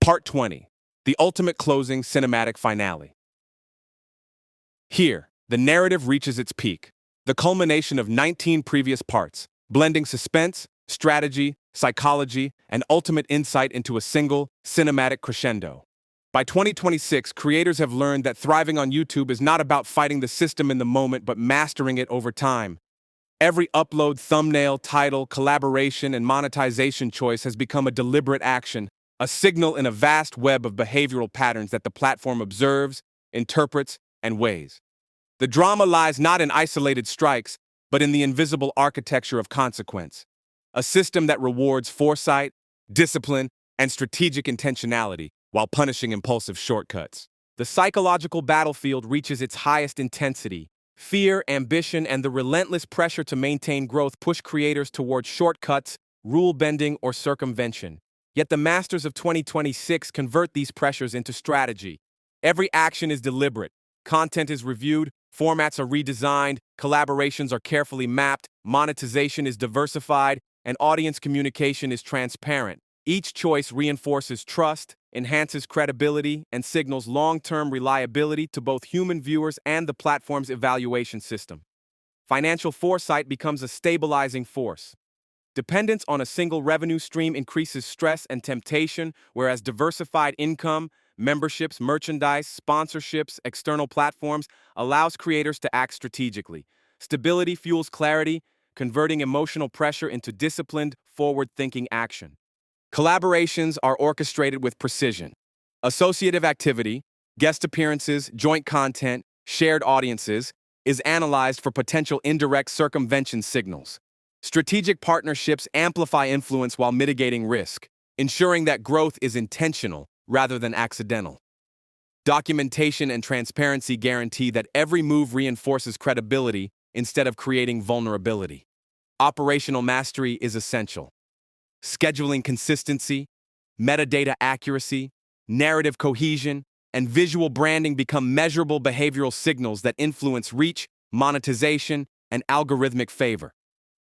Part 20, the ultimate closing cinematic finale. Here, the narrative reaches its peak, the culmination of 19 previous parts, blending suspense, strategy, psychology, and ultimate insight into a single, cinematic crescendo. By 2026, creators have learned that thriving on YouTube is not about fighting the system in the moment but mastering it over time. Every upload, thumbnail, title, collaboration, and monetization choice has become a deliberate action, a signal in a vast web of behavioral patterns that the platform observes, interprets, and weighs. The drama lies not in isolated strikes, but in the invisible architecture of consequence, a system that rewards foresight, discipline, and strategic intentionality while punishing impulsive shortcuts. The psychological battlefield reaches its highest intensity. Fear, ambition, and the relentless pressure to maintain growth push creators towards shortcuts, rule-bending, or circumvention. Yet the masters of 2026 convert these pressures into strategy. Every action is deliberate. Content is reviewed, formats are redesigned, collaborations are carefully mapped, monetization is diversified, and audience communication is transparent. Each choice reinforces trust, enhances credibility, and signals long-term reliability to both human viewers and the platform's evaluation system. Financial foresight becomes a stabilizing force. Dependence on a single revenue stream increases stress and temptation, whereas diversified income, memberships, merchandise, sponsorships, external platforms allows creators to act strategically. Stability fuels clarity, converting emotional pressure into disciplined, forward-thinking action. Collaborations are orchestrated with precision. Associative activity, guest appearances, joint content, shared audiences is analyzed for potential indirect circumvention signals. Strategic partnerships amplify influence while mitigating risk, ensuring that growth is intentional rather than accidental. Documentation and transparency guarantee that every move reinforces credibility instead of creating vulnerability. Operational mastery is essential. Scheduling consistency, metadata accuracy, narrative cohesion, and visual branding become measurable behavioral signals that influence reach, monetization, and algorithmic favor.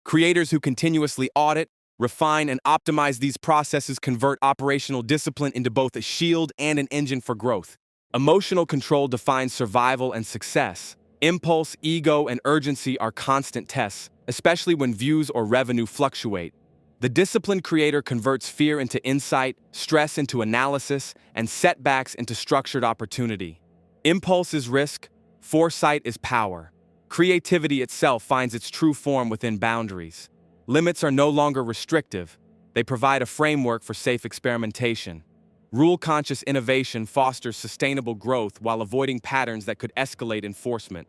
Creators who continuously audit, refine, and optimize these processes convert operational discipline into both a shield and an engine for growth. Emotional control defines survival and success. Impulse, ego, and urgency are constant tests, especially when views or revenue fluctuate. The disciplined creator converts fear into insight, stress into analysis, and setbacks into structured opportunity. Impulse is risk, foresight is power. Creativity itself finds its true form within boundaries. Limits are no longer restrictive. They provide a framework for safe experimentation. Rule-conscious innovation fosters sustainable growth while avoiding patterns that could escalate enforcement.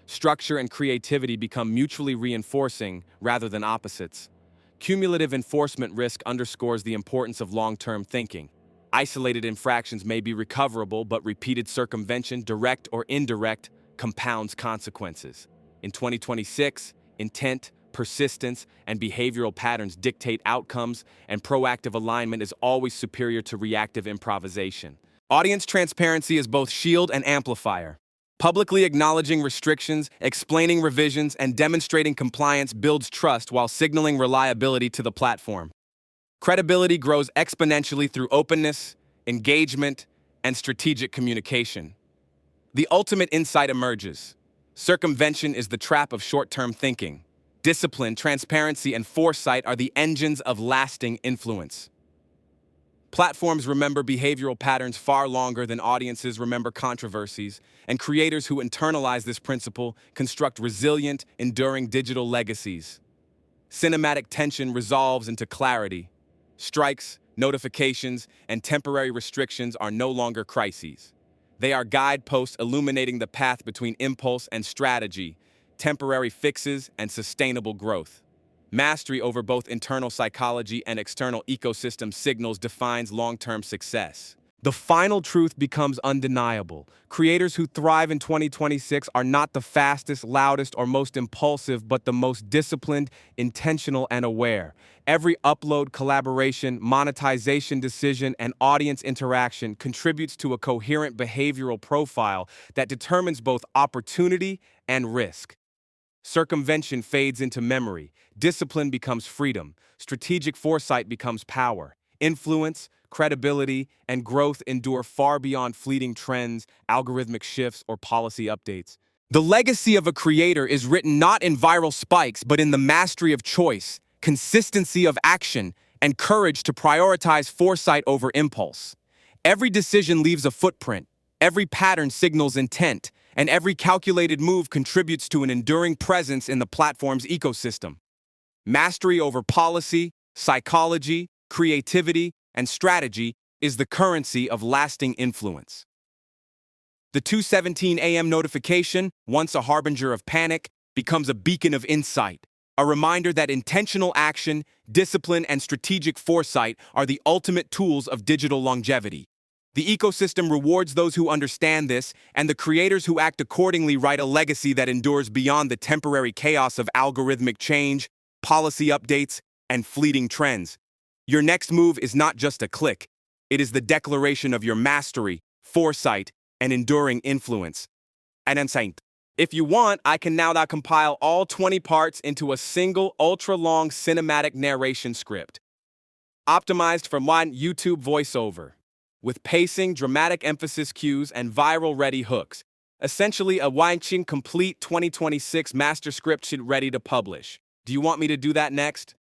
Structure and creativity become mutually reinforcing rather than opposites. Cumulative enforcement risk underscores the importance of long-term thinking. Isolated infractions may be recoverable, but repeated circumvention, direct or indirect, compounds consequences. In 2026, intent, persistence, and behavioral patterns dictate outcomes, and proactive alignment is always superior to reactive improvisation. Audience transparency is both shield and amplifier. Publicly acknowledging restrictions, explaining revisions, and demonstrating compliance builds trust while signaling reliability to the platform. Credibility grows exponentially through openness, engagement, and strategic communication. The ultimate insight emerges. Circumvention is the trap of short-term thinking. Discipline, transparency, and foresight are the engines of lasting influence. Platforms remember behavioral patterns far longer than audiences remember controversies, and creators who internalize this principle construct resilient, enduring digital legacies. Cinematic tension resolves into clarity. Strikes, notifications, and temporary restrictions are no longer crises. They are guideposts illuminating the path between impulse and strategy, temporary fixes and sustainable growth. Mastery over both internal psychology and external ecosystem signals defines long-term success. The final truth becomes undeniable. Creators who thrive in 2026 are not the fastest, loudest, or most impulsive, but the most disciplined, intentional, and aware. Every upload, collaboration, monetization decision, and audience interaction contributes to a coherent behavioral profile that determines both opportunity and risk. Circumvention fades into memory, discipline becomes freedom, strategic foresight becomes power, influence, credibility, and growth endure far beyond fleeting trends, algorithmic shifts, or policy updates. The legacy of a creator is written not in viral spikes, but in the mastery of choice, consistency of action, and courage to prioritize foresight over impulse. Every decision leaves a footprint, every pattern signals intent, and every calculated move contributes to an enduring presence in the platform's ecosystem. Mastery over policy, psychology, creativity, and strategy is the currency of lasting influence. The 2:17 a.m. notification, once a harbinger of panic, becomes a beacon of insight, a reminder that intentional action, discipline, and strategic foresight are the ultimate tools of digital longevity. The ecosystem rewards those who understand this, and the creators who act accordingly write a legacy that endures beyond the temporary chaos of algorithmic change, policy updates, and fleeting trends. Your next move is not just a click. It is the declaration of your mastery, foresight, and enduring influence. And insight. If you want, I can now compile all 20 parts into a single ultra-long cinematic narration script, optimized for one YouTube voiceover, with pacing, dramatic emphasis cues, and viral-ready hooks. Essentially, a Wine complete 2026 master script sheet ready to publish. Do you want me to do that next?